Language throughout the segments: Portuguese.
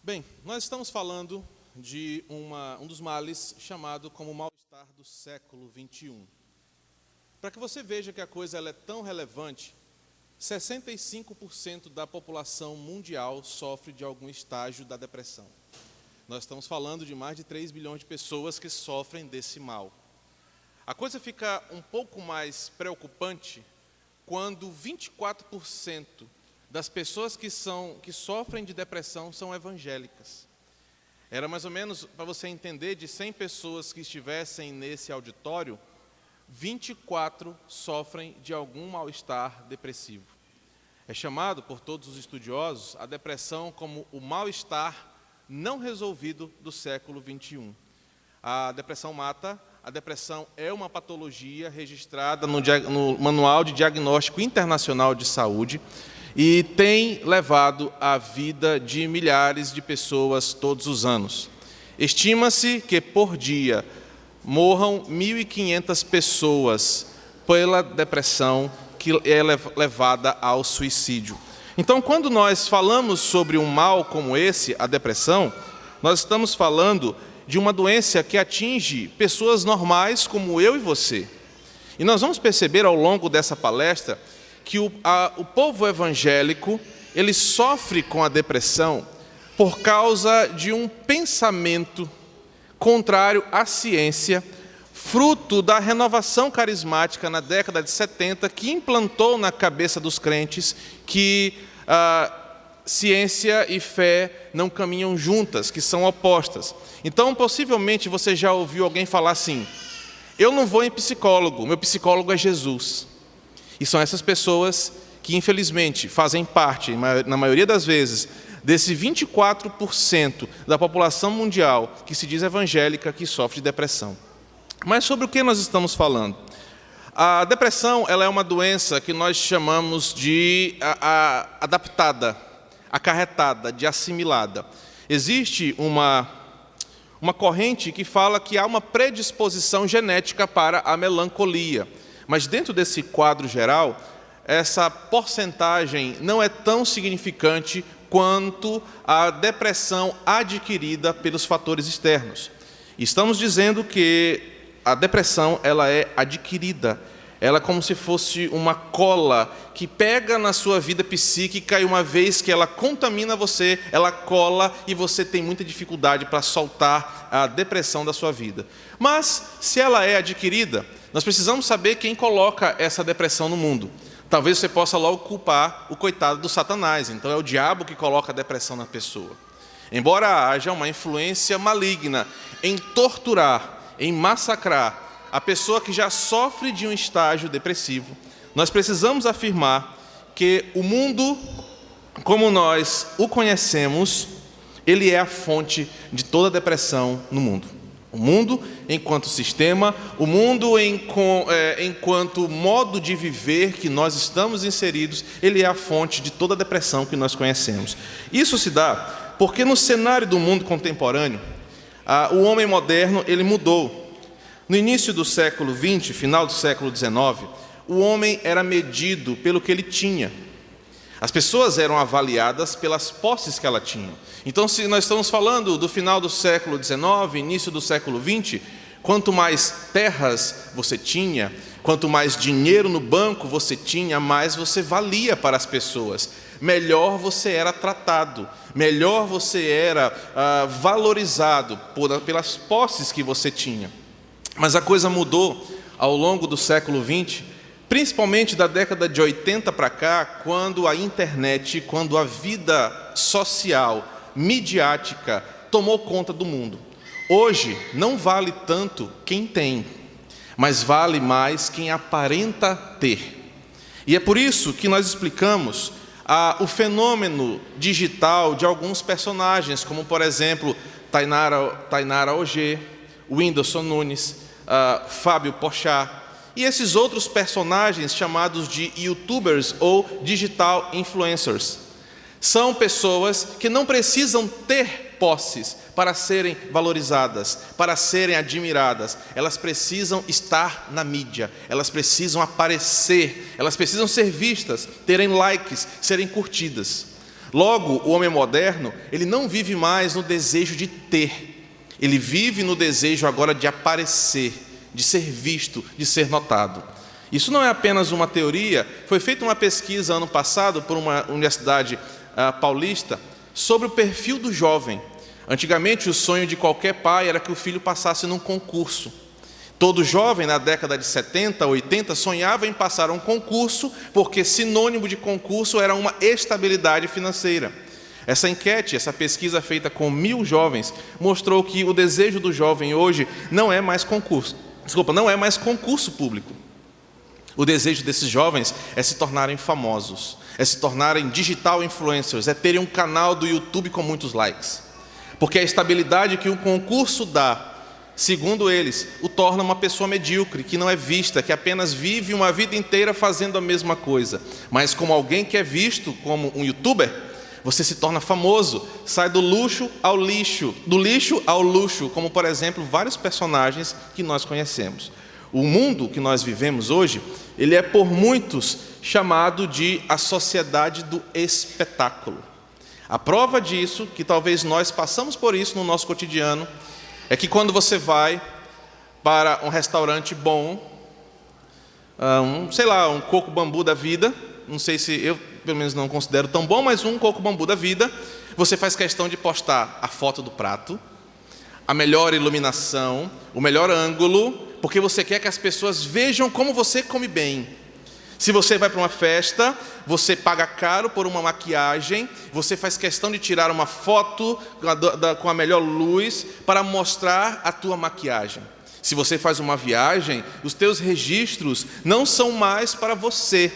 Bem, nós estamos falando de um dos males chamado como mal-estar do século XXI. Para que você veja que a coisa ela é tão relevante, 65% da população mundial sofre de algum estágio da depressão. Nós estamos falando de mais de 3 bilhões de pessoas que sofrem desse mal. A coisa fica um pouco mais preocupante quando 24% das pessoas que sofrem de depressão são evangélicas. Era mais ou menos, para você entender, de 100 pessoas que estivessem nesse auditório, 24 sofrem de algum mal-estar depressivo. É chamado por todos os estudiosos a depressão como o mal-estar não resolvido do século XXI. A depressão mata, a depressão é uma patologia registrada no Manual de Diagnóstico Internacional de Saúde e tem levado a vida de milhares de pessoas todos os anos. Estima-se que por dia morram 1.500 pessoas pela depressão que é levada ao suicídio. Então, quando nós falamos sobre um mal como esse, a depressão, nós estamos falando de uma doença que atinge pessoas normais como eu e você. E nós vamos perceber ao longo dessa palestra que o povo evangélico, ele sofre com a depressão por causa de um pensamento contrário à ciência, fruto da renovação carismática na década de 70, que implantou na cabeça dos crentes que ciência e fé não caminham juntas, que são opostas. Então, possivelmente, você já ouviu alguém falar assim: eu não vou em psicólogo, meu psicólogo é Jesus. E são essas pessoas que, infelizmente, fazem parte, na maioria das vezes, desse 24% da população mundial que se diz evangélica, que sofre de depressão. Mas sobre o que nós estamos falando? A depressão ela é uma doença que nós chamamos de adaptada, acarretada, de assimilada. Existe uma corrente que fala que há uma predisposição genética para a melancolia. Mas dentro desse quadro geral, essa porcentagem não é tão significante quanto a depressão adquirida pelos fatores externos. Estamos dizendo que a depressão ela é adquirida. Ela é como se fosse uma cola que pega na sua vida psíquica e uma vez que ela contamina você, ela cola e você tem muita dificuldade para soltar a depressão da sua vida. Mas, se ela é adquirida, nós precisamos saber quem coloca essa depressão no mundo. Talvez você possa logo culpar o coitado do Satanás. Então é o diabo que coloca a depressão na pessoa. Embora haja uma influência maligna em torturar, em massacrar a pessoa que já sofre de um estágio depressivo, nós precisamos afirmar que o mundo, como nós o conhecemos, ele é a fonte de toda depressão no mundo. O mundo enquanto sistema, o mundo enquanto modo de viver que nós estamos inseridos, ele é a fonte de toda a depressão que nós conhecemos. Isso se dá porque no cenário do mundo contemporâneo, o homem moderno ele mudou. No início do século XX, final do século XIX, o homem era medido pelo que ele tinha. As pessoas eram avaliadas pelas posses que ela tinha. Então, se nós estamos falando do final do século XIX, início do século XX, quanto mais terras você tinha, quanto mais dinheiro no banco você tinha, mais você valia para as pessoas. Melhor você era tratado, melhor você era valorizado pelas posses que você tinha. Mas a coisa mudou ao longo do século XX, principalmente da década de 80 para cá, quando a internet, quando a vida social, midiática, tomou conta do mundo. Hoje, não vale tanto quem tem, mas vale mais quem aparenta ter. E é por isso que nós explicamos o fenômeno digital de alguns personagens, como, por exemplo, Tainara Ogê, Whindersson Nunes, Fábio Porchat, e esses outros personagens chamados de youtubers ou digital influencers. São pessoas que não precisam ter posses para serem valorizadas, para serem admiradas. Elas precisam estar na mídia, elas precisam aparecer, elas precisam ser vistas, terem likes, serem curtidas. Logo, o homem moderno, ele não vive mais no desejo de ter, ele vive no desejo agora de aparecer, de ser visto, de ser notado. Isso não é apenas uma teoria, foi feita uma pesquisa ano passado por uma universidade paulista sobre o perfil do jovem. Antigamente, o sonho de qualquer pai era que o filho passasse num concurso. Todo jovem, na década de 70, 80, sonhava em passar um concurso, porque sinônimo de concurso era uma estabilidade financeira. Essa enquete, essa pesquisa feita com 1.000 jovens, mostrou que o desejo do jovem hoje não é mais concurso público. O desejo desses jovens é se tornarem famosos, é se tornarem digital influencers, é terem um canal do YouTube com muitos likes. Porque a estabilidade que o concurso dá, segundo eles, o torna uma pessoa medíocre, que não é vista, que apenas vive uma vida inteira fazendo a mesma coisa. Mas como alguém que é visto como um youtuber, você se torna famoso, sai do luxo ao lixo, do lixo ao luxo, como por exemplo vários personagens que nós conhecemos. O mundo que nós vivemos hoje, ele é por muitos chamado de a sociedade do espetáculo. A prova disso, que talvez nós passamos por isso no nosso cotidiano, é que quando você vai para um restaurante bom, um coco bambu da vida, não sei se eu, pelo menos não considero tão bom, mas um coco bambu da vida, você faz questão de postar a foto do prato, a melhor iluminação, o melhor ângulo, porque você quer que as pessoas vejam como você come bem. Se você vai para uma festa, você paga caro por uma maquiagem, você faz questão de tirar uma foto com a melhor luz para mostrar a tua maquiagem. Se você faz uma viagem, os teus registros não são mais para você,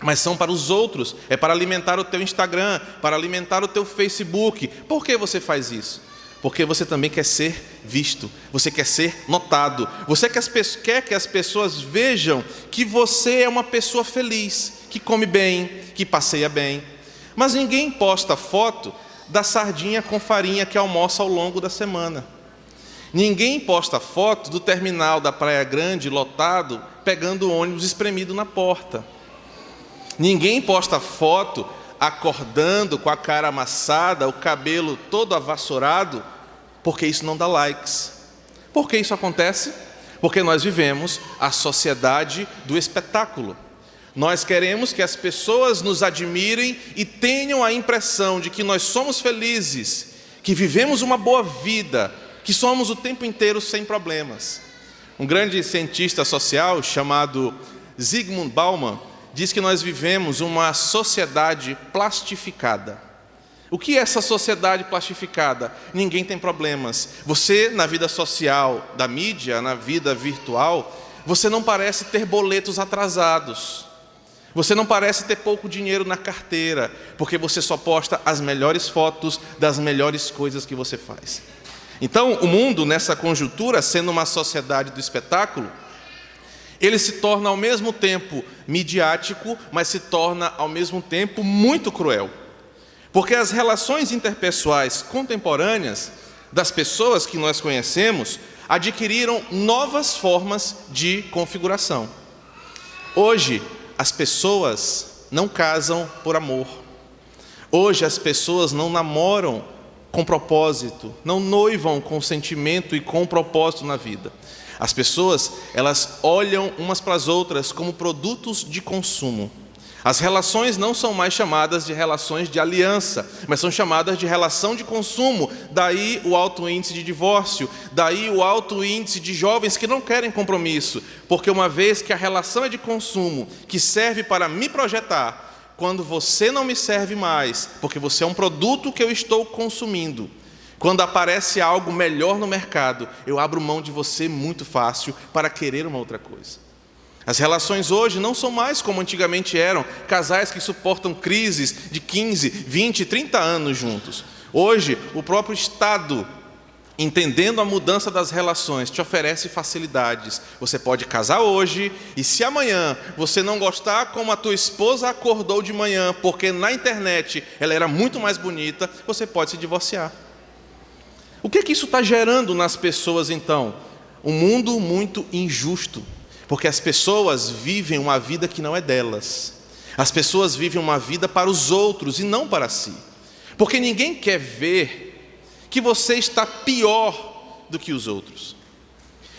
mas são para os outros. É para alimentar o teu Instagram, para alimentar o teu Facebook. Por que você faz isso? Porque você também quer ser visto, você quer ser notado, você quer que as pessoas vejam que você é uma pessoa feliz, que come bem, que passeia bem. Mas ninguém posta foto da sardinha com farinha que almoça ao longo da semana. Ninguém posta foto do terminal da Praia Grande lotado, pegando o ônibus espremido na porta. Ninguém posta foto acordando com a cara amassada, o cabelo todo avassourado, porque isso não dá likes. Por que isso acontece? Porque nós vivemos a sociedade do espetáculo. Nós queremos que as pessoas nos admirem e tenham a impressão de que nós somos felizes, que vivemos uma boa vida, que somos o tempo inteiro sem problemas. Um grande cientista social chamado Zygmunt Bauman diz que nós vivemos uma sociedade plastificada. O que é essa sociedade plastificada? Ninguém tem problemas. Você, na vida social da mídia, na vida virtual, você não parece ter boletos atrasados. Você não parece ter pouco dinheiro na carteira, porque você só posta as melhores fotos das melhores coisas que você faz. Então, o mundo, nessa conjuntura, sendo uma sociedade do espetáculo, ele se torna ao mesmo tempo midiático, mas se torna ao mesmo tempo muito cruel. Porque as relações interpessoais contemporâneas das pessoas que nós conhecemos adquiriram novas formas de configuração. Hoje, as pessoas não casam por amor. Hoje, as pessoas não namoram com propósito, não noivam com sentimento e com propósito na vida. As pessoas, elas olham umas para as outras como produtos de consumo. As relações não são mais chamadas de relações de aliança, mas são chamadas de relação de consumo. Daí o alto índice de divórcio, daí o alto índice de jovens que não querem compromisso, porque uma vez que a relação é de consumo, que serve para me projetar, quando você não me serve mais, porque você é um produto que eu estou consumindo, quando aparece algo melhor no mercado, eu abro mão de você muito fácil para querer uma outra coisa. As relações hoje não são mais como antigamente eram, casais que suportam crises de 15, 20, 30 anos juntos. Hoje, o próprio Estado, entendendo a mudança das relações, te oferece facilidades. Você pode casar hoje e se amanhã você não gostar como a tua esposa acordou de manhã, porque na internet ela era muito mais bonita, você pode se divorciar. O que isso está gerando nas pessoas então? Um mundo muito injusto. Porque as pessoas vivem uma vida que não é delas. As pessoas vivem uma vida para os outros e não para si. Porque ninguém quer ver que você está pior do que os outros.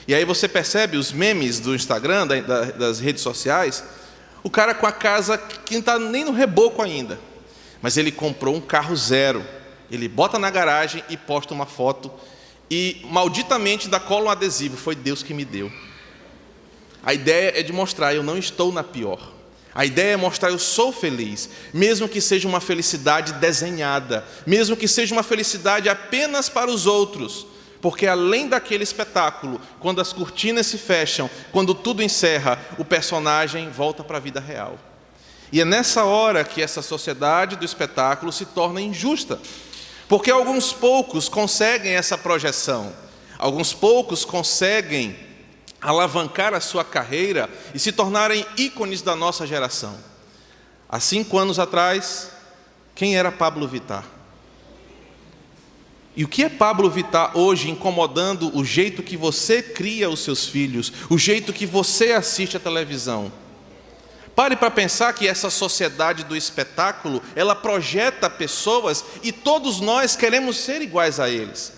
E aí você percebe os memes do Instagram, das redes sociais, o cara com a casa que não está nem no reboco ainda, mas ele comprou um carro zero. Ele bota na garagem e posta uma foto e malditamente dá cola um adesivo. Foi Deus que me deu. A ideia é de mostrar, eu não estou na pior. A ideia é mostrar, eu sou feliz, mesmo que seja uma felicidade desenhada, mesmo que seja uma felicidade apenas para os outros. Porque além daquele espetáculo, quando as cortinas se fecham, quando tudo encerra, o personagem volta para a vida real. E é nessa hora que essa sociedade do espetáculo se torna injusta. Porque alguns poucos conseguem essa projeção, alguns poucos conseguem alavancar a sua carreira e se tornarem ícones da nossa geração. Há 5 anos atrás, quem era Pablo Vittar? E o que é Pablo Vittar hoje incomodando o jeito que você cria os seus filhos, o jeito que você assiste a televisão? Pare para pensar que essa sociedade do espetáculo, ela projeta pessoas e todos nós queremos ser iguais a eles.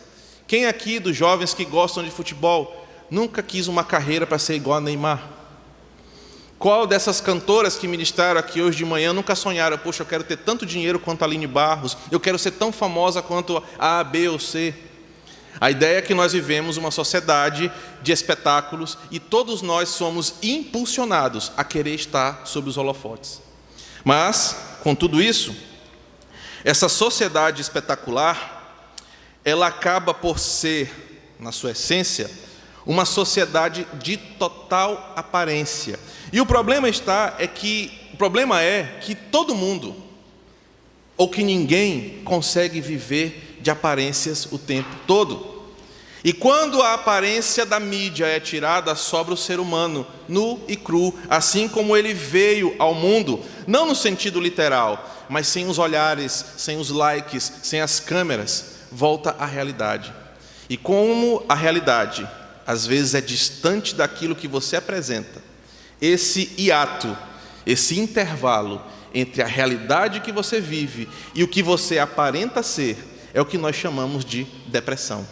Quem aqui dos jovens que gostam de futebol nunca quis uma carreira para ser igual a Neymar? Qual dessas cantoras que ministraram aqui hoje de manhã nunca sonharam, poxa, eu quero ter tanto dinheiro quanto a Aline Barros, eu quero ser tão famosa quanto a B ou C? A ideia é que nós vivemos uma sociedade de espetáculos e todos nós somos impulsionados a querer estar sob os holofotes. Mas, com tudo isso, essa sociedade espetacular, ela acaba por ser, na sua essência, uma sociedade de total aparência. E o problema é que todo mundo, ou que ninguém, consegue viver de aparências o tempo todo. E quando a aparência da mídia é tirada, sobra o ser humano, nu e cru, assim como ele veio ao mundo, não no sentido literal, mas sem os olhares, sem os likes, sem as câmeras, volta à realidade. E como a realidade às vezes é distante daquilo que você apresenta, esse hiato, esse intervalo entre a realidade que você vive e o que você aparenta ser, é o que nós chamamos de depressão.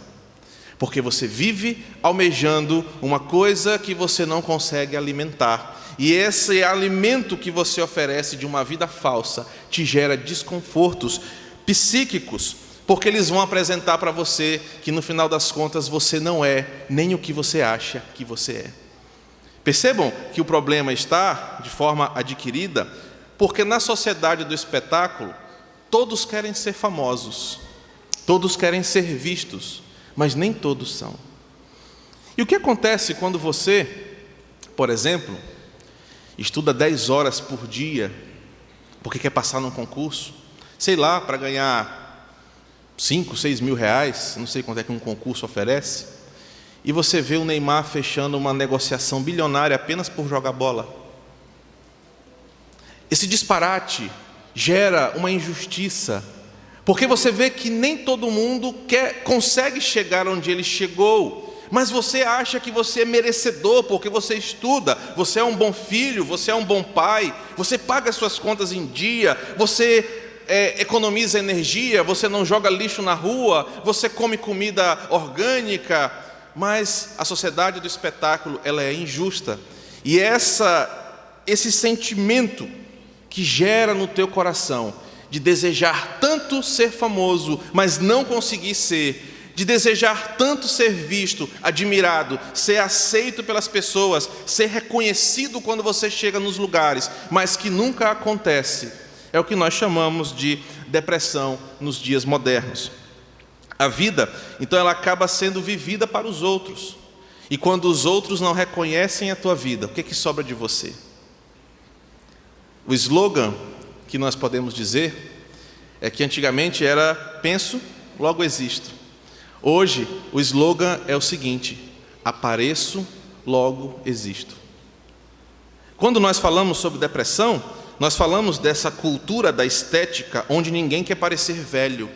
Porque você vive almejando uma coisa que você não consegue alimentar. E esse alimento que você oferece de uma vida falsa te gera desconfortos psíquicos, porque eles vão apresentar para você que no final das contas você não é nem o que você acha que você é. Percebam que o problema está, de forma adquirida, porque na sociedade do espetáculo, todos querem ser famosos, todos querem ser vistos, mas nem todos são. E o que acontece quando você, por exemplo, estuda 10 horas por dia, porque quer passar num concurso, sei lá, para ganhar 5, 6 mil reais, não sei quanto é que um concurso oferece, e você vê o Neymar fechando uma negociação bilionária apenas por jogar bola. Esse disparate gera uma injustiça, porque você vê que nem todo mundo consegue chegar onde ele chegou, mas você acha que você é merecedor, porque você estuda, você é um bom filho, você é um bom pai, você paga suas contas em dia, você economiza energia, você não joga lixo na rua, você come comida orgânica, mas a sociedade do espetáculo, ela é injusta. E esse sentimento que gera no teu coração de desejar tanto ser famoso, mas não conseguir ser, de desejar tanto ser visto, admirado, ser aceito pelas pessoas, ser reconhecido quando você chega nos lugares, mas que nunca acontece, é o que nós chamamos de depressão nos dias modernos. A vida, então, ela acaba sendo vivida para os outros. E quando os outros não reconhecem a tua vida, o que sobra de você? O slogan que nós podemos dizer é que antigamente era penso, logo existo. Hoje, o slogan é o seguinte: apareço, logo existo. Quando nós falamos sobre depressão, nós falamos dessa cultura da estética, onde ninguém quer parecer velho,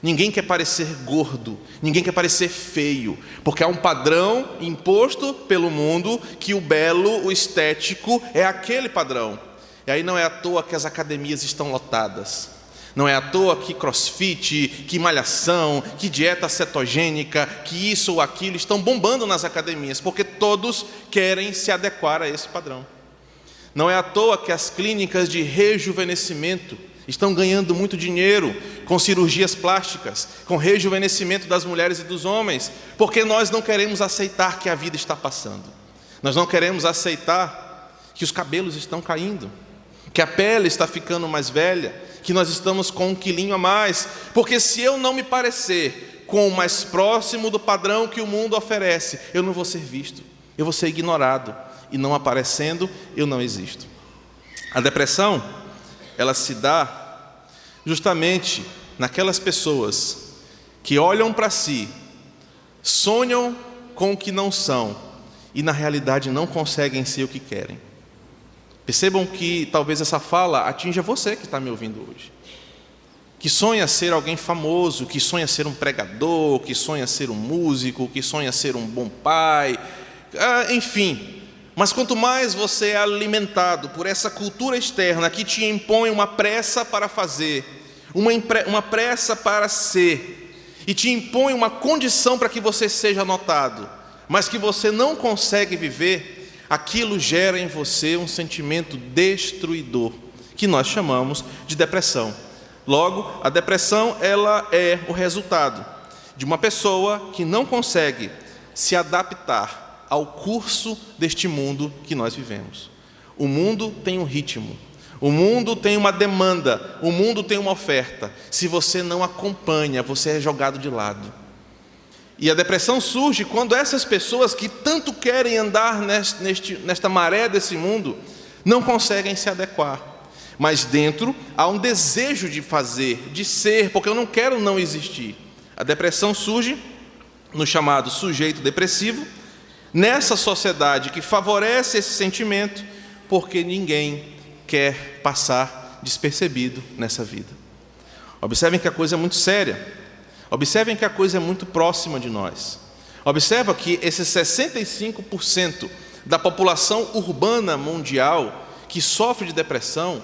ninguém quer parecer gordo, ninguém quer parecer feio, porque há um padrão imposto pelo mundo que o belo, o estético, é aquele padrão. E aí não é à toa que as academias estão lotadas. Não é à toa que crossfit, que malhação, que dieta cetogênica, que isso ou aquilo estão bombando nas academias, porque todos querem se adequar a esse padrão. Não é à toa que as clínicas de rejuvenescimento estão ganhando muito dinheiro com cirurgias plásticas, com rejuvenescimento das mulheres e dos homens, porque nós não queremos aceitar que a vida está passando. Nós não queremos aceitar que os cabelos estão caindo, que a pele está ficando mais velha, que nós estamos com 1 quilinho a mais, porque se eu não me parecer com o mais próximo do padrão que o mundo oferece, eu não vou ser visto, eu vou ser ignorado, e não aparecendo, eu não existo. A depressão, ela se dá justamente naquelas pessoas que olham para si, sonham com o que não são, e na realidade não conseguem ser o que querem. Percebam que talvez essa fala atinja você que está me ouvindo hoje, que sonha ser alguém famoso, que sonha ser um pregador, que sonha ser um músico, que sonha ser um bom pai, enfim. Mas quanto mais você é alimentado por essa cultura externa que te impõe uma pressa para fazer, uma pressa para ser, e te impõe uma condição para que você seja notado, mas que você não consegue viver, aquilo gera em você um sentimento destruidor, que nós chamamos de depressão. Logo, a depressão, ela é o resultado de uma pessoa que não consegue se adaptar ao curso deste mundo que nós vivemos. O mundo tem um ritmo, o mundo tem uma demanda, o mundo tem uma oferta. Se você não acompanha, você é jogado de lado. E a depressão surge quando essas pessoas que tanto querem andar nesta maré desse mundo, não conseguem se adequar. Mas dentro há um desejo de fazer, de ser, porque eu não quero não existir. A depressão surge no chamado sujeito depressivo, nessa sociedade que favorece esse sentimento, porque ninguém quer passar despercebido nessa vida. Observem que a coisa é muito séria. Observem que a coisa é muito próxima de nós. Observa que esses 65% da população urbana mundial que sofre de depressão,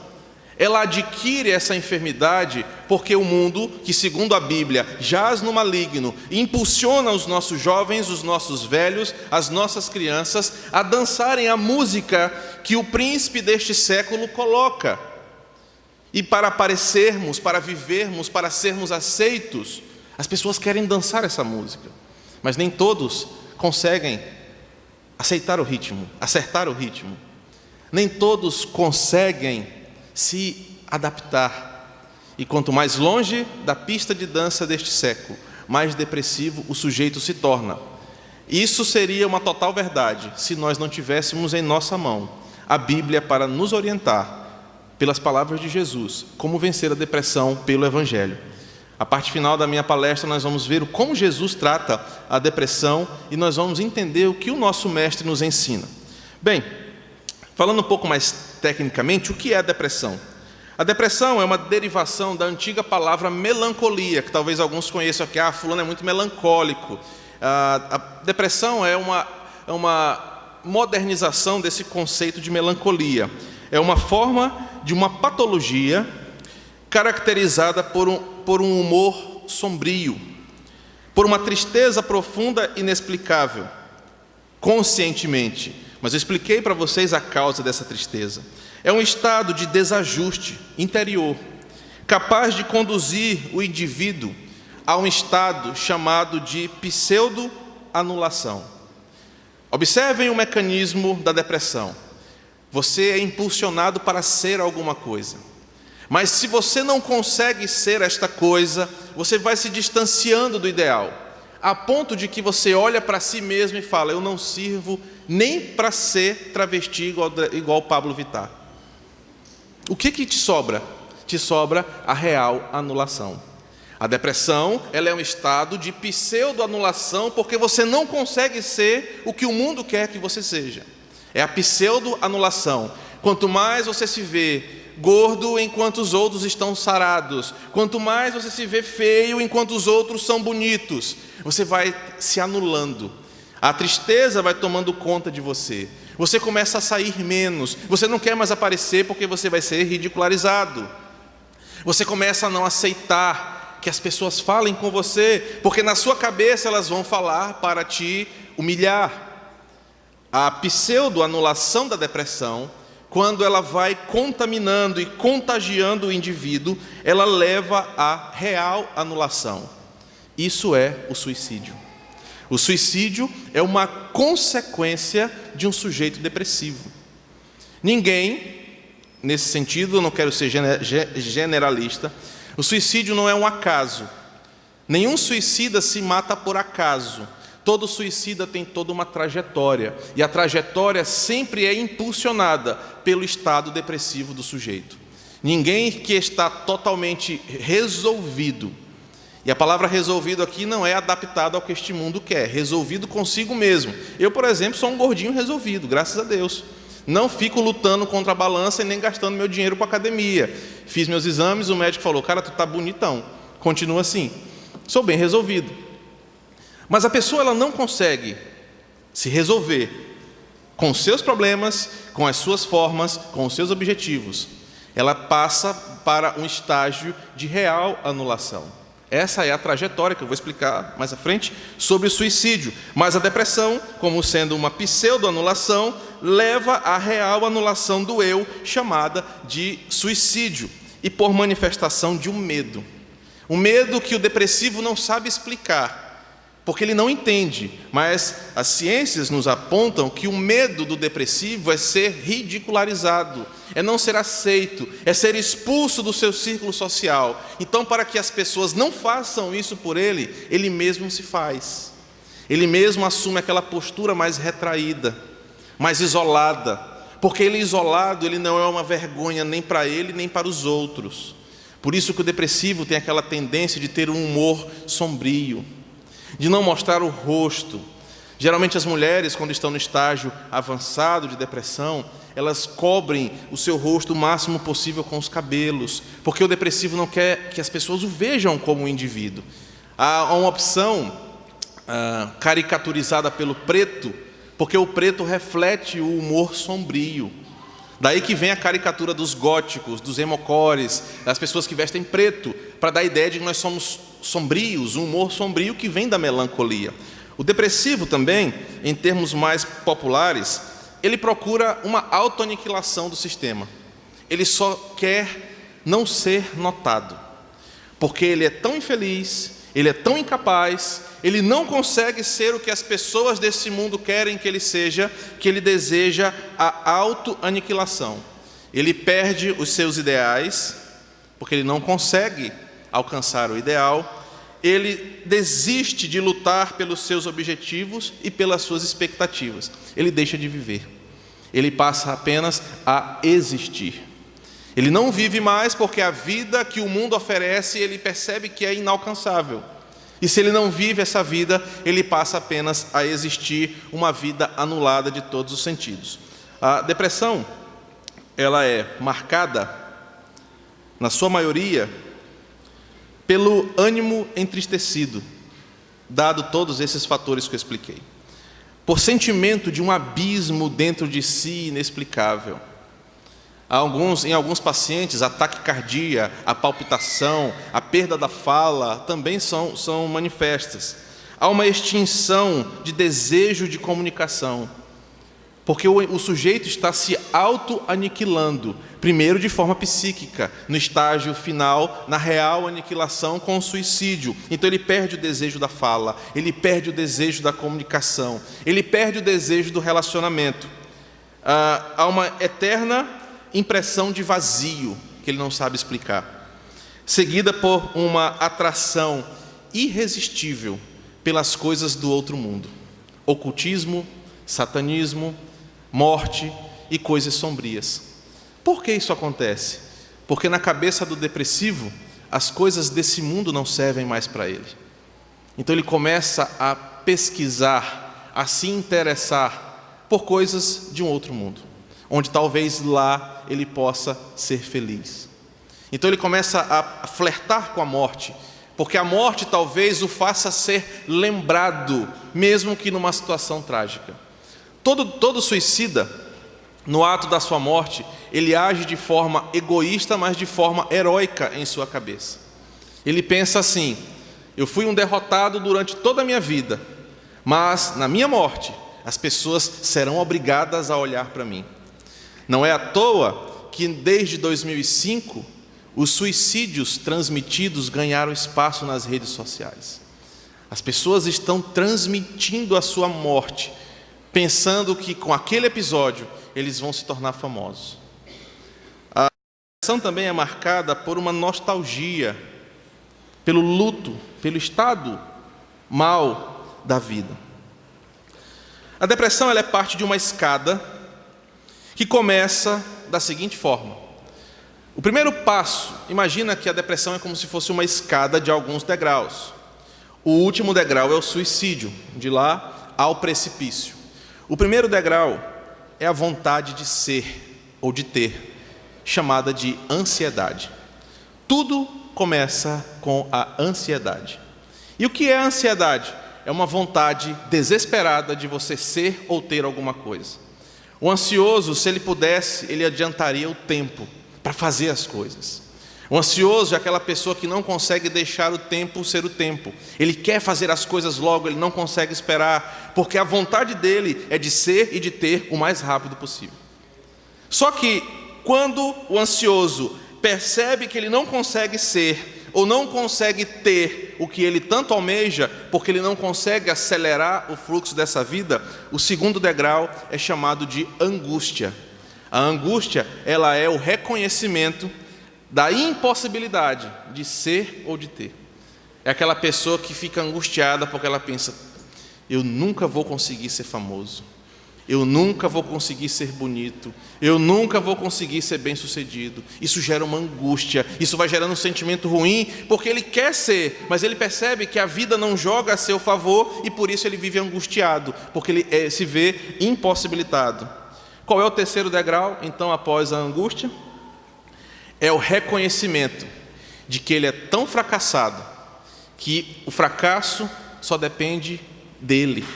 ela adquire essa enfermidade porque o mundo, que segundo a Bíblia, jaz no maligno, impulsiona os nossos jovens, os nossos velhos, as nossas crianças a dançarem a música que o príncipe deste século coloca. E para aparecermos, para vivermos, para sermos aceitos, as pessoas querem dançar essa música, mas nem todos conseguem aceitar o ritmo, acertar o ritmo. Nem todos conseguem se adaptar. E quanto mais longe da pista de dança deste século, mais depressivo o sujeito se torna. Isso seria uma total verdade se nós não tivéssemos em nossa mão a Bíblia para nos orientar, pelas palavras de Jesus, como vencer a depressão pelo Evangelho. A parte final da minha palestra nós vamos ver como Jesus trata a depressão e nós vamos entender o que o nosso mestre nos ensina. Bem, falando um pouco mais tecnicamente, o que é a depressão? A depressão é uma derivação da antiga palavra melancolia, que talvez alguns conheçam aqui, fulano é muito melancólico. A depressão é uma modernização desse conceito de melancolia. É uma forma de uma patologia caracterizada por um humor sombrio, por uma tristeza profunda e inexplicável, conscientemente. Mas eu expliquei para vocês a causa dessa tristeza. É um estado de desajuste interior, capaz de conduzir o indivíduo a um estado chamado de pseudo-anulação. Observem o mecanismo da depressão. Você é impulsionado para ser alguma coisa. Mas se você não consegue ser esta coisa, você vai se distanciando do ideal, a ponto de que você olha para si mesmo e fala, eu não sirvo nem para ser travesti igual Pablo Vittar. O que te sobra? Te sobra a real anulação. A depressão, ela é um estado de pseudo-anulação, porque você não consegue ser o que o mundo quer que você seja. É a pseudo-anulação. Quanto mais você se vê gordo enquanto os outros estão sarados, quanto mais você se vê feio enquanto os outros são bonitos, você vai se anulando. A tristeza vai tomando conta de você. Você começa a sair menos. Você não quer mais aparecer porque você vai ser ridicularizado. Você começa a não aceitar que as pessoas falem com você, porque na sua cabeça elas vão falar para te humilhar. A pseudo-anulação da depressão, quando ela vai contaminando e contagiando o indivíduo, ela leva à real anulação. Isso é o suicídio. O suicídio é uma consequência de um sujeito depressivo. Ninguém, nesse sentido, eu não quero ser generalista, o suicídio não é um acaso. Nenhum suicida se mata por acaso. Todo suicida tem toda uma trajetória, e a trajetória sempre é impulsionada pelo estado depressivo do sujeito. Ninguém que está totalmente resolvido, e a palavra resolvido aqui não é adaptada ao que este mundo quer, resolvido consigo mesmo. Eu, por exemplo, sou um gordinho resolvido, graças a Deus. Não fico lutando contra a balança e nem gastando meu dinheiro com a academia. Fiz meus exames, o médico falou, cara, tu tá bonitão, continua assim. Sou bem resolvido. Mas a pessoa ela não consegue se resolver com os seus problemas, com as suas formas, com os seus objetivos. Ela passa para um estágio de real anulação. Essa é a trajetória que eu vou explicar mais à frente sobre o suicídio. Mas a depressão, como sendo uma pseudo-anulação, leva à real anulação do eu, chamada de suicídio, e por manifestação de um medo. Um medo que o depressivo não sabe explicar, porque ele não entende, mas as ciências nos apontam que o medo do depressivo é ser ridicularizado, é não ser aceito, é ser expulso do seu círculo social. Então, para que as pessoas não façam isso por ele, ele mesmo se faz. Ele mesmo assume aquela postura mais retraída, mais isolada, porque ele isolado, ele não é uma vergonha nem para ele, nem para os outros. Por isso que o depressivo tem aquela tendência de ter um humor sombrio, de não mostrar o rosto. Geralmente as mulheres, quando estão no estágio avançado de depressão, elas cobrem o seu rosto o máximo possível com os cabelos, porque o depressivo não quer que as pessoas o vejam como um indivíduo. Há uma opção caricaturizada pelo preto, porque o preto reflete o humor sombrio. Daí que vem a caricatura dos góticos, dos emocores, das pessoas que vestem preto, para dar a ideia de que nós somos sombrios, um humor sombrio que vem da melancolia. O depressivo também, em termos mais populares, ele procura uma autoaniquilação do sistema. Ele só quer não ser notado, porque ele é tão infeliz, ele é tão incapaz, ele não consegue ser o que as pessoas desse mundo querem que ele seja, que ele deseja a autoaniquilação. Ele perde os seus ideais, porque ele não consegue alcançar o ideal. Ele desiste de lutar pelos seus objetivos e pelas suas expectativas. Ele deixa de viver. Ele passa apenas a existir. Ele não vive mais porque a vida que o mundo oferece, ele percebe que é inalcançável. E se ele não vive essa vida, ele passa apenas a existir, uma vida anulada de todos os sentidos. A depressão, ela é marcada, na sua maioria, pelo ânimo entristecido, dado todos esses fatores que eu expliquei. Por sentimento de um abismo dentro de si inexplicável. Em alguns pacientes, a taquicardia, a palpitação, a perda da fala também são manifestas. Há uma extinção de desejo de comunicação, porque o sujeito está se auto-aniquilando, primeiro de forma psíquica, no estágio final, na real aniquilação com o suicídio. Então ele perde o desejo da fala, ele perde o desejo da comunicação, ele perde o desejo do relacionamento. Há uma eterna impressão de vazio, que ele não sabe explicar, seguida por uma atração irresistível pelas coisas do outro mundo. Ocultismo, satanismo, morte e coisas sombrias. Por que isso acontece? Porque na cabeça do depressivo, as coisas desse mundo não servem mais para ele. Então ele começa a pesquisar, a se interessar por coisas de um outro mundo, onde talvez lá ele possa ser feliz. Então ele começa a flertar com a morte, porque a morte talvez o faça ser lembrado, mesmo que numa situação trágica. Todo suicida, no ato da sua morte, ele age de forma egoísta, mas de forma heróica em sua cabeça. Ele pensa assim: eu fui um derrotado durante toda a minha vida, mas na minha morte, as pessoas serão obrigadas a olhar para mim. Não é à toa que desde 2005, os suicídios transmitidos ganharam espaço nas redes sociais. As pessoas estão transmitindo a sua morte, pensando que com aquele episódio eles vão se tornar famosos. A depressão também é marcada por uma nostalgia, pelo luto, pelo estado mal da vida. A depressão ela é parte de uma escada que começa da seguinte forma. O primeiro passo, imagina que a depressão é como se fosse uma escada de alguns degraus. O último degrau é o suicídio, de lá ao precipício. O primeiro degrau é a vontade de ser ou de ter, chamada de ansiedade. Tudo começa com a ansiedade. E o que é a ansiedade? É uma vontade desesperada de você ser ou ter alguma coisa. O ansioso, se ele pudesse, ele adiantaria o tempo para fazer as coisas. O ansioso é aquela pessoa que não consegue deixar o tempo ser o tempo. Ele quer fazer as coisas logo, ele não consegue esperar, porque a vontade dele é de ser e de ter o mais rápido possível. Só que quando o ansioso percebe que ele não consegue ser ou não consegue ter o que ele tanto almeja, porque ele não consegue acelerar o fluxo dessa vida, o segundo degrau é chamado de angústia. A angústia, ela é o reconhecimento da impossibilidade de ser ou de ter. É aquela pessoa que fica angustiada porque ela pensa: eu nunca vou conseguir ser famoso, eu nunca vou conseguir ser bonito, eu nunca vou conseguir ser bem-sucedido. Isso gera uma angústia, isso vai gerando um sentimento ruim, porque ele quer ser, mas ele percebe que a vida não joga a seu favor e por isso ele vive angustiado, porque ele se vê impossibilitado. Qual é o terceiro degrau, então, após a angústia? É o reconhecimento de que ele é tão fracassado que o fracasso só depende dele.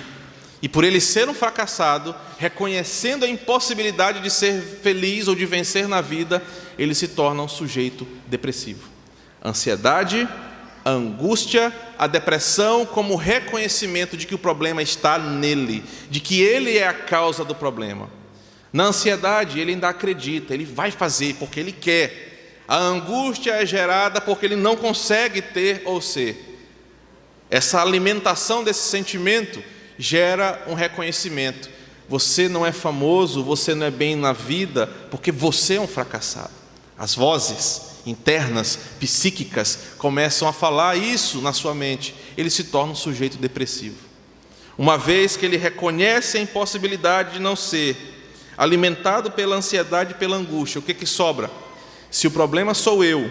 E por ele ser um fracassado, reconhecendo a impossibilidade de ser feliz ou de vencer na vida, ele se torna um sujeito depressivo. A ansiedade, a angústia, a depressão como reconhecimento de que o problema está nele, de que ele é a causa do problema. Na ansiedade, ele ainda acredita, ele vai fazer porque ele quer. A angústia é gerada porque ele não consegue ter ou ser. Essa alimentação desse sentimento gera um reconhecimento. Você não é famoso, você não é bem na vida, porque você é um fracassado. As vozes internas, psíquicas, começam a falar isso na sua mente. Ele se torna um sujeito depressivo. Uma vez que ele reconhece a impossibilidade de não ser, alimentado pela ansiedade e pela angústia, o que sobra? Se o problema sou eu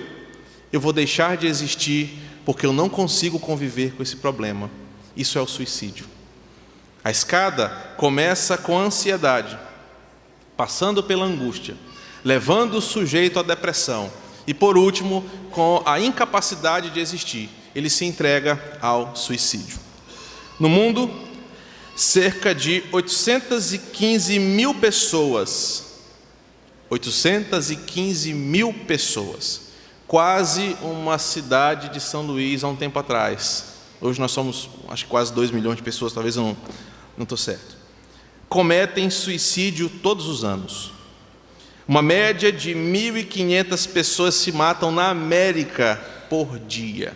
vou deixar de existir porque eu não consigo conviver com esse problema. Isso é o suicídio. A escada começa com a ansiedade, passando pela angústia, levando o sujeito à depressão e, por último, com a incapacidade de existir, ele se entrega ao suicídio. No mundo, cerca de 815 mil pessoas, 815 mil pessoas, quase uma cidade de São Luís há um tempo atrás. Hoje nós somos, acho que quase 2 milhões de pessoas, talvez eu não estou certo. Cometem suicídio todos os anos. Uma média de 1.500 pessoas se matam na América por dia,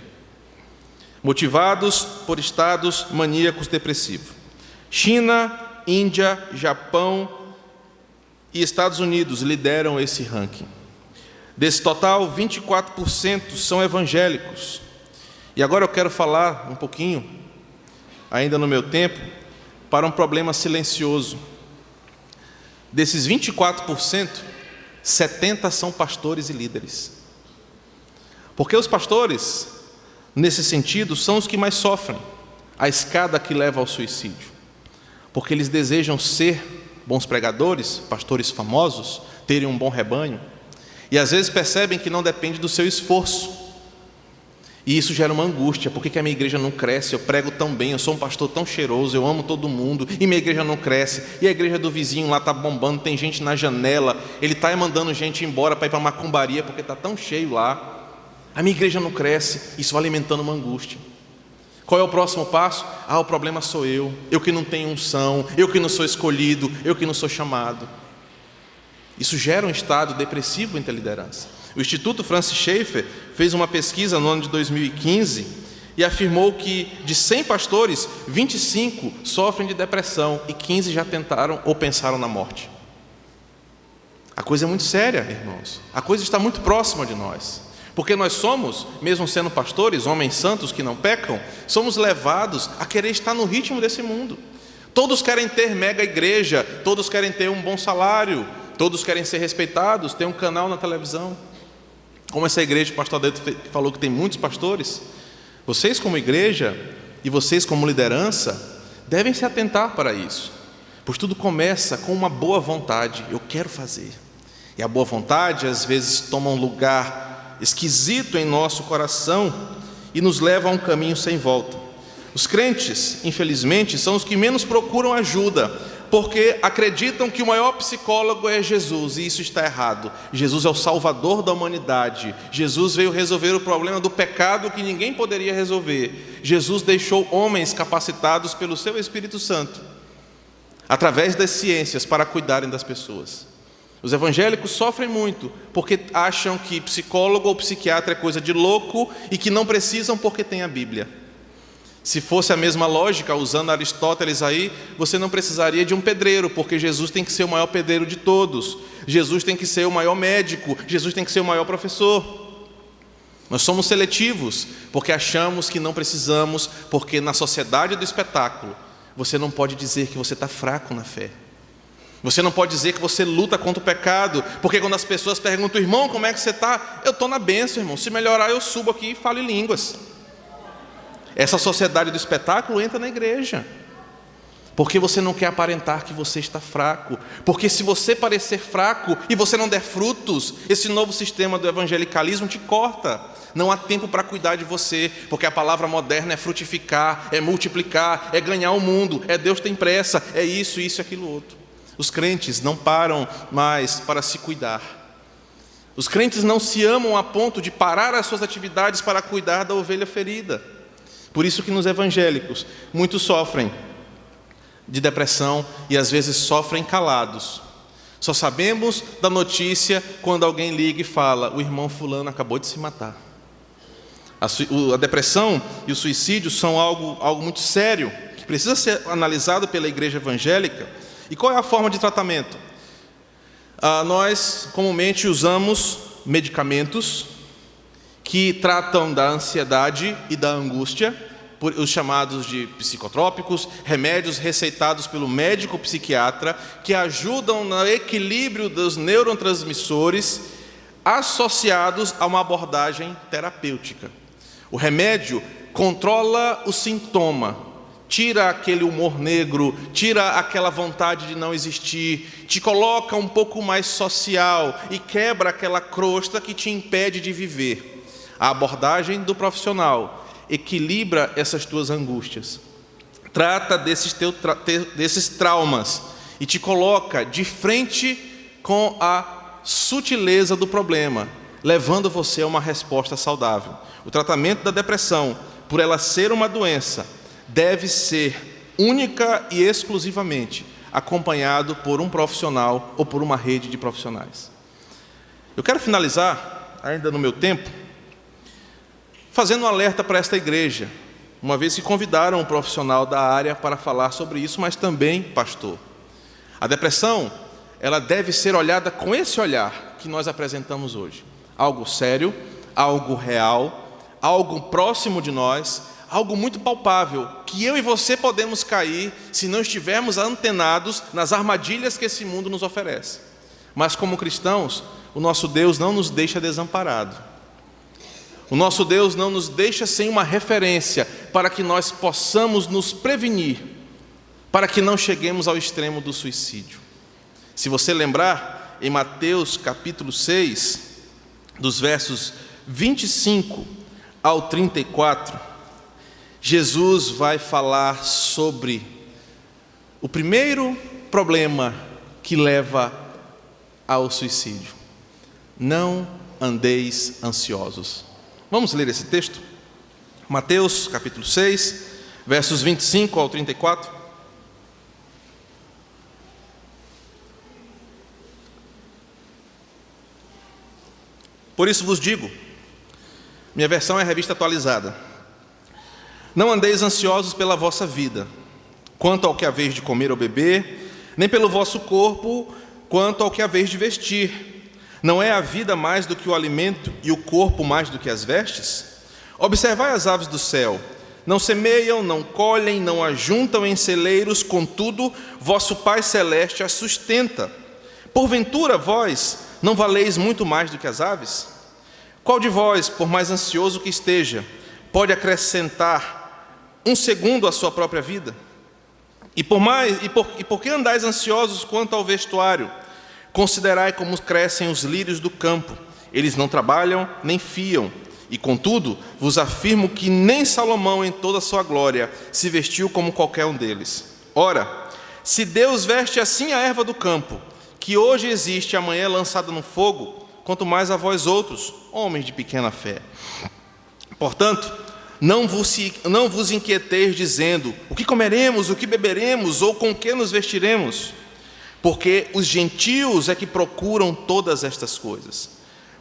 motivados por estados maníacos depressivos. China, Índia, Japão e Estados Unidos lideram esse ranking. Desse total, 24% são evangélicos. E agora eu quero falar um pouquinho, ainda no meu tempo, para um problema silencioso. Desses 24%, 70% são pastores e líderes. Porque os pastores, nesse sentido, são os que mais sofrem a escada que leva ao suicídio. Porque eles desejam ser bons pregadores, pastores famosos, terem um bom rebanho, e às vezes percebem que não depende do seu esforço. E isso gera uma angústia. Por que a minha igreja não cresce? Eu prego tão bem, eu sou um pastor tão cheiroso, eu amo todo mundo, e minha igreja não cresce. E a igreja do vizinho lá está bombando, tem gente na janela, ele está mandando gente embora para ir para a macumbaria porque está tão cheio lá. A minha igreja não cresce. Isso vai alimentando uma angústia. Qual é o próximo passo? O problema sou eu que não tenho unção, eu que não sou escolhido, eu que não sou chamado. Isso gera um estado depressivo entre a liderança. O Instituto Francis Schaeffer fez uma pesquisa no ano de 2015 e afirmou que de 100 pastores, 25 sofrem de depressão e 15 já tentaram ou pensaram na morte. A coisa é muito séria, irmãos. A coisa está muito próxima de nós. Porque nós somos, mesmo sendo pastores, homens santos que não pecam, somos levados a querer estar no ritmo desse mundo. Todos querem ter mega igreja, todos querem ter um bom salário, todos querem ser respeitados, ter um canal na televisão. Como essa igreja, o pastor Adelto falou que tem muitos pastores, vocês como igreja e vocês como liderança devem se atentar para isso, pois tudo começa com uma boa vontade. Eu quero fazer. E a boa vontade às vezes toma um lugar esquisito em nosso coração e nos leva a um caminho sem volta. Os crentes, infelizmente, são os que menos procuram ajuda, porque acreditam que o maior psicólogo é Jesus, e isso está errado. Jesus é o Salvador da humanidade. Jesus veio resolver o problema do pecado que ninguém poderia resolver. Jesus deixou homens capacitados pelo seu Espírito Santo, através das ciências, para cuidarem das pessoas. Os evangélicos sofrem muito, porque acham que psicólogo ou psiquiatra é coisa de louco e que não precisam porque tem a Bíblia. Se fosse a mesma lógica, usando Aristóteles aí, você não precisaria de um pedreiro, porque Jesus tem que ser o maior pedreiro de todos. Jesus tem que ser o maior médico, Jesus tem que ser o maior professor. Nós somos seletivos, porque achamos que não precisamos, porque na sociedade do espetáculo, você não pode dizer que você está fraco na fé. Você não pode dizer que você luta contra o pecado, porque quando as pessoas perguntam, irmão, como é que você está? Eu estou na bênção, irmão. Se melhorar, eu subo aqui e falo em línguas. Essa sociedade do espetáculo entra na igreja, porque você não quer aparentar que você está fraco, porque se você parecer fraco e você não der frutos, esse novo sistema do evangelicalismo te corta. Não há tempo para cuidar de você, porque a palavra moderna é frutificar, é multiplicar, é ganhar o mundo, é Deus tem pressa, é isso, isso e aquilo outro. Os crentes não param mais para se cuidar. Os crentes não se amam a ponto de parar as suas atividades para cuidar da ovelha ferida. Por isso que nos evangélicos, muitos sofrem de depressão e às vezes sofrem calados. Só sabemos da notícia quando alguém liga e fala, o irmão fulano acabou de se matar. A depressão e o suicídio são algo muito sério, que precisa ser analisado pela igreja evangélica. E qual é a forma de tratamento? Nós comumente usamos medicamentos que tratam da ansiedade e da angústia, os chamados de psicotrópicos, remédios receitados pelo médico psiquiatra, que ajudam no equilíbrio dos neurotransmissores associados a uma abordagem terapêutica. O remédio controla o sintoma, tira aquele humor negro, tira aquela vontade de não existir, te coloca um pouco mais social e quebra aquela crosta que te impede de viver. A abordagem do profissional equilibra essas tuas angústias, trata desses traumas e te coloca de frente com a sutileza do problema, levando você a uma resposta saudável. O tratamento da depressão, por ela ser uma doença, deve ser única e exclusivamente acompanhado por um profissional ou por uma rede de profissionais. Eu quero finalizar, ainda no meu tempo, fazendo um alerta para esta igreja, uma vez que convidaram um profissional da área para falar sobre isso, mas também pastor. A depressão, ela deve ser olhada com esse olhar que nós apresentamos hoje. Algo sério, algo real, algo próximo de nós, algo muito palpável, que eu e você podemos cair se não estivermos antenados nas armadilhas que esse mundo nos oferece. Mas como cristãos, o nosso Deus não nos deixa desamparados. O nosso Deus não nos deixa sem uma referência para que nós possamos nos prevenir, para que não cheguemos ao extremo do suicídio. Se você lembrar, em Mateus capítulo 6, dos versos 25 ao 34, Jesus vai falar sobre o primeiro problema que leva ao suicídio. Não andeis ansiosos. Vamos ler esse texto? Mateus capítulo 6, versos 25 ao 34. Por isso vos digo, minha versão é a Revista Atualizada: não andeis ansiosos pela vossa vida, quanto ao que haveis de comer ou beber, nem pelo vosso corpo, quanto ao que haveis de vestir. Não é a vida mais do que o alimento e o corpo mais do que as vestes? Observai as aves do céu, não semeiam, não colhem, não ajuntam em celeiros, contudo, vosso Pai Celeste as sustenta. Porventura vós não valeis muito mais do que as aves? Qual de vós, por mais ansioso que esteja, pode acrescentar um segundo à sua própria vida? E por que andais ansiosos quanto ao vestuário? Considerai como crescem os lírios do campo. Eles não trabalham nem fiam. E contudo, vos afirmo que nem Salomão, em toda a sua glória, se vestiu como qualquer um deles. Ora, se Deus veste assim a erva do campo, que hoje existe e amanhã é lançada no fogo, quanto mais a vós outros, homens de pequena fé. Portanto, não vos inquieteis dizendo, o que comeremos, o que beberemos, ou com que nos vestiremos? Porque os gentios é que procuram todas estas coisas.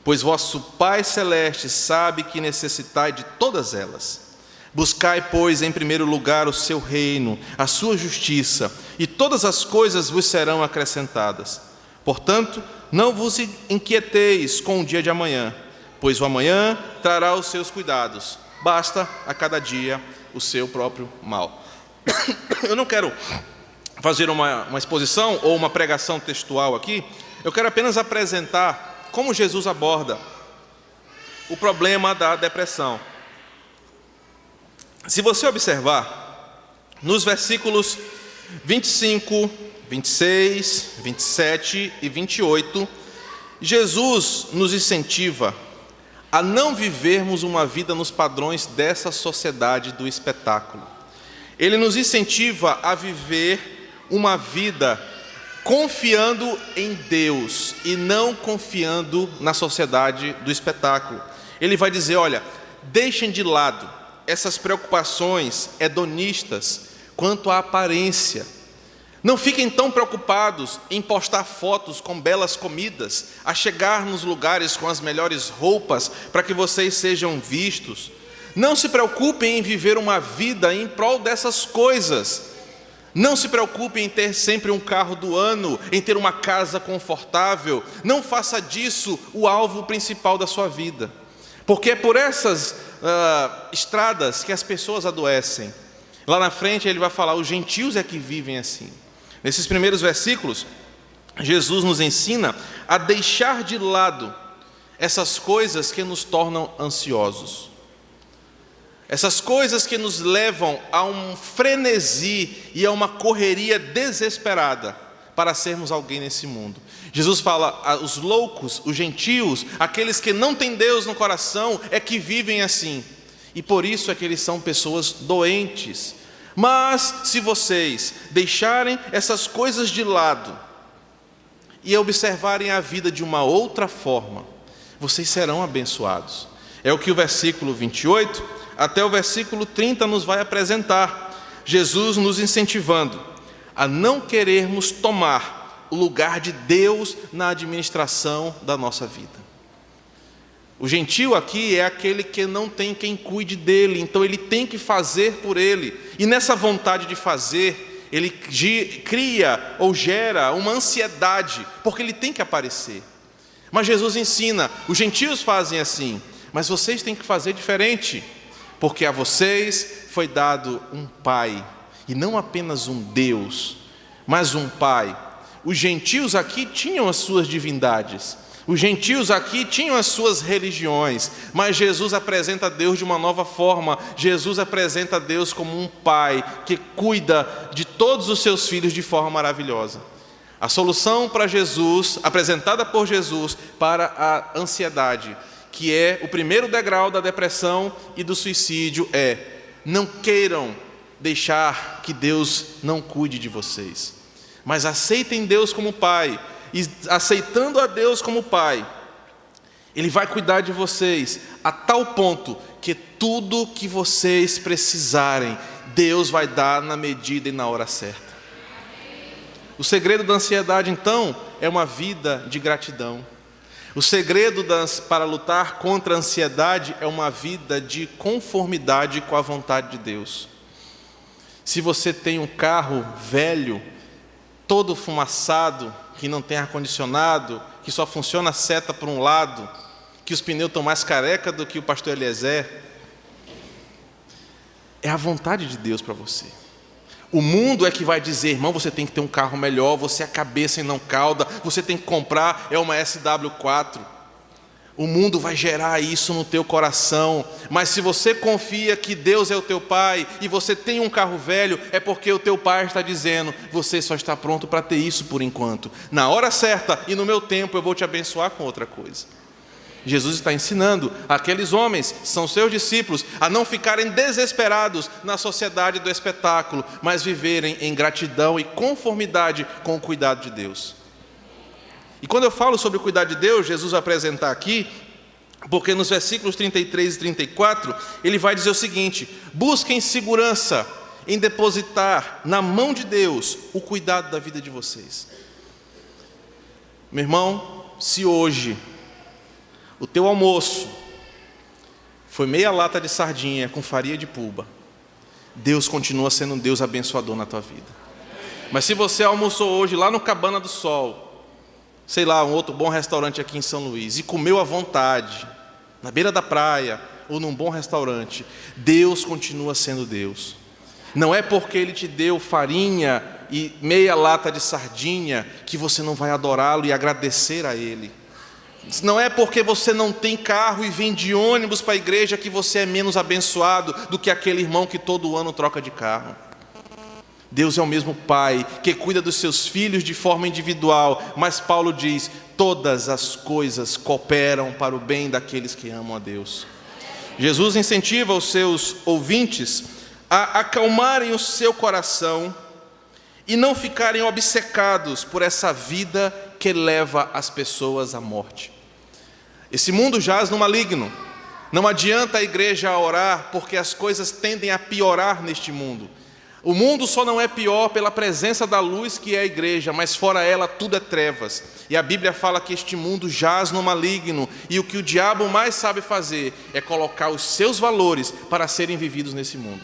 Pois vosso Pai Celeste sabe que necessitai de todas elas. Buscai, pois, em primeiro lugar o seu reino, a sua justiça, e todas as coisas vos serão acrescentadas. Portanto, não vos inquieteis com o dia de amanhã, pois o amanhã trará os seus cuidados. Basta a cada dia o seu próprio mal. Eu não quero fazer uma exposição ou uma pregação textual aqui. Eu quero apenas apresentar como Jesus aborda o problema da depressão. Se você observar, nos versículos 25, 26, 27 e 28, Jesus nos incentiva a não vivermos uma vida nos padrões dessa sociedade do espetáculo. Ele nos incentiva a viver uma vida confiando em Deus e não confiando na sociedade do espetáculo. Ele vai dizer, olha, deixem de lado essas preocupações hedonistas quanto à aparência. Não fiquem tão preocupados em postar fotos com belas comidas, a chegar nos lugares com as melhores roupas para que vocês sejam vistos. Não se preocupem em viver uma vida em prol dessas coisas. Não se preocupem em ter sempre um carro do ano, em ter uma casa confortável. Não faça disso o alvo principal da sua vida. Porque é por essas estradas que as pessoas adoecem. Lá na frente ele vai falar, os gentios é que vivem assim. Nesses primeiros versículos, Jesus nos ensina a deixar de lado essas coisas que nos tornam ansiosos. Essas coisas que nos levam a um frenesi e a uma correria desesperada para sermos alguém nesse mundo. Jesus fala, os loucos, os gentios, aqueles que não têm Deus no coração, é que vivem assim. E por isso é que eles são pessoas doentes. Mas se vocês deixarem essas coisas de lado e observarem a vida de uma outra forma, vocês serão abençoados. É o que o versículo 28 até o versículo 30 nos vai apresentar. Jesus nos incentivando a não querermos tomar o lugar de Deus na administração da nossa vida. O gentio aqui é aquele que não tem quem cuide dele, então ele tem que fazer por ele. E nessa vontade de fazer, ele cria ou gera uma ansiedade, porque ele tem que aparecer. Mas Jesus ensina, os gentios fazem assim, mas vocês têm que fazer diferente, porque a vocês foi dado um Pai, e não apenas um Deus, mas um Pai. Os gentios aqui tinham as suas divindades, os gentios aqui tinham as suas religiões, mas Jesus apresenta Deus de uma nova forma. Jesus apresenta Deus como um Pai que cuida de todos os seus filhos de forma maravilhosa. A solução para Jesus, apresentada por Jesus para a ansiedade, que é o primeiro degrau da depressão e do suicídio, não queiram deixar que Deus não cuide de vocês, mas aceitem Deus como Pai, e aceitando a Deus como Pai, Ele vai cuidar de vocês a tal ponto que tudo que vocês precisarem, Deus vai dar na medida e na hora certa. O segredo da ansiedade, então, é uma vida de gratidão. O segredo para lutar contra a ansiedade é uma vida de conformidade com a vontade de Deus. Se você tem um carro velho, todo fumaçado, que não tem ar-condicionado, que só funciona a seta por um lado, que os pneus estão mais careca do que o pastor Eliezer, é a vontade de Deus para você. O mundo é que vai dizer, irmão, você tem que ter um carro melhor, você é cabeça e não cauda, você tem que comprar uma SW4. O mundo vai gerar isso no teu coração, mas se você confia que Deus é o teu Pai e você tem um carro velho, é porque o teu Pai está dizendo, você só está pronto para ter isso por enquanto. Na hora certa e no meu tempo eu vou te abençoar com outra coisa. Jesus está ensinando aqueles homens, são seus discípulos, a não ficarem desesperados na sociedade do espetáculo, mas viverem em gratidão e conformidade com o cuidado de Deus. E quando eu falo sobre o cuidado de Deus, Jesus vai apresentar aqui, porque nos versículos 33 e 34, ele vai dizer o seguinte: busquem segurança em depositar na mão de Deus o cuidado da vida de vocês. Meu irmão, se hoje o teu almoço foi meia lata de sardinha com farinha de puba, Deus continua sendo um Deus abençoador na tua vida. Mas se você almoçou hoje lá no Cabana do Sol, sei lá, um outro bom restaurante aqui em São Luís, e comeu à vontade, na beira da praia, ou num bom restaurante, Deus continua sendo Deus. Não é porque Ele te deu farinha e meia lata de sardinha que você não vai adorá-lo e agradecer a Ele. Não é porque você não tem carro e vem de ônibus para a igreja que você é menos abençoado do que aquele irmão que todo ano troca de carro. Deus é o mesmo Pai que cuida dos seus filhos de forma individual, mas Paulo diz, todas as coisas cooperam para o bem daqueles que amam a Deus. Jesus incentiva os seus ouvintes a acalmarem o seu coração e não ficarem obcecados por essa vida que leva as pessoas à morte. Esse mundo jaz no maligno. Não adianta a igreja orar, porque as coisas tendem a piorar neste mundo. O mundo só não é pior pela presença da luz que é a igreja, mas fora ela tudo é trevas. E a Bíblia fala que este mundo jaz no maligno, e o que o diabo mais sabe fazer é colocar os seus valores para serem vividos nesse mundo.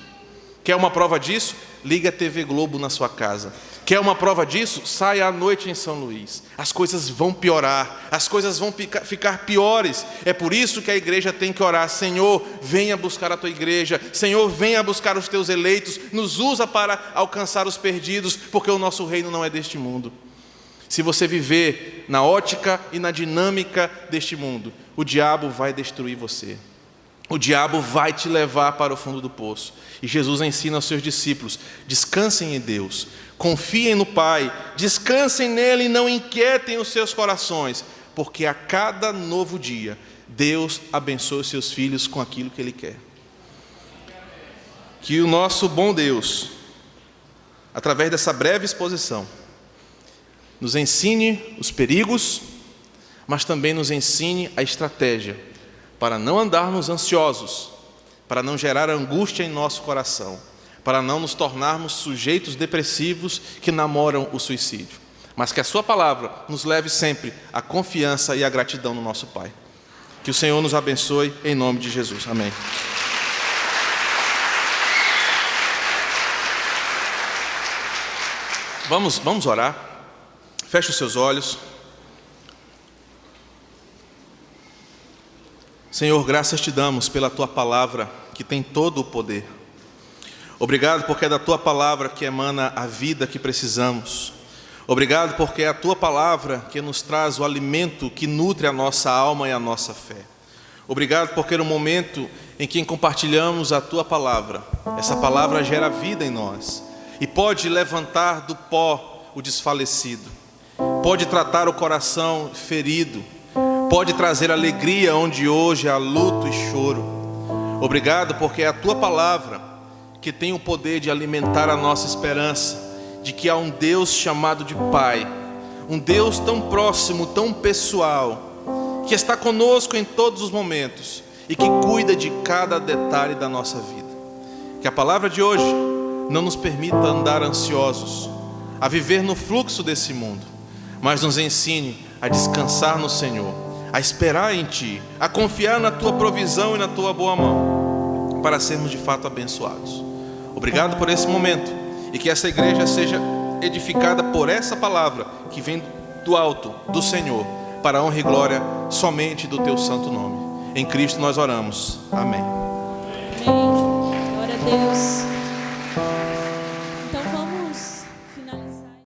Quer uma prova disso? Liga a TV Globo na sua casa. Quer uma prova disso? Saia à noite em São Luís. As coisas vão piorar, as coisas vão ficar piores. É por isso que a igreja tem que orar: Senhor, venha buscar a tua igreja. Senhor, venha buscar os teus eleitos. Nos usa para alcançar os perdidos, porque o nosso reino não é deste mundo. Se você viver na ótica e na dinâmica deste mundo, o diabo vai destruir você. O diabo vai te levar para o fundo do poço. E Jesus ensina aos seus discípulos: descansem em Deus, confiem no Pai, descansem nele e não inquietem os seus corações, porque a cada novo dia, Deus abençoa os seus filhos com aquilo que Ele quer. Que o nosso bom Deus, através dessa breve exposição, nos ensine os perigos, mas também nos ensine a estratégia para não andarmos ansiosos, para não gerar angústia em nosso coração, para não nos tornarmos sujeitos depressivos que namoram o suicídio, mas que a sua palavra nos leve sempre à confiança e à gratidão no nosso Pai. Que o Senhor nos abençoe em nome de Jesus. Amém. Vamos orar. Feche os seus olhos. Senhor, graças te damos pela Tua palavra, que tem todo o poder. Obrigado porque é da Tua palavra que emana a vida que precisamos. Obrigado porque é a Tua palavra que nos traz o alimento que nutre a nossa alma e a nossa fé. Obrigado porque no momento em que compartilhamos a Tua palavra, essa palavra gera vida em nós e pode levantar do pó o desfalecido, pode tratar o coração ferido, pode trazer alegria onde hoje há luto e choro. Obrigado porque é a Tua palavra que tem o poder de alimentar a nossa esperança de que há um Deus chamado de Pai, um Deus tão próximo, tão pessoal, que está conosco em todos os momentos e que cuida de cada detalhe da nossa vida. Que a palavra de hoje não nos permita andar ansiosos, a viver no fluxo desse mundo, mas nos ensine a descansar no Senhor, a esperar em Ti, a confiar na Tua provisão e na Tua boa mão, para sermos de fato abençoados. Obrigado por esse momento, e que essa igreja seja edificada por essa palavra que vem do alto, do Senhor, para a honra e glória somente do Teu santo nome. Em Cristo nós oramos. Amém. Amém. Glória a Deus.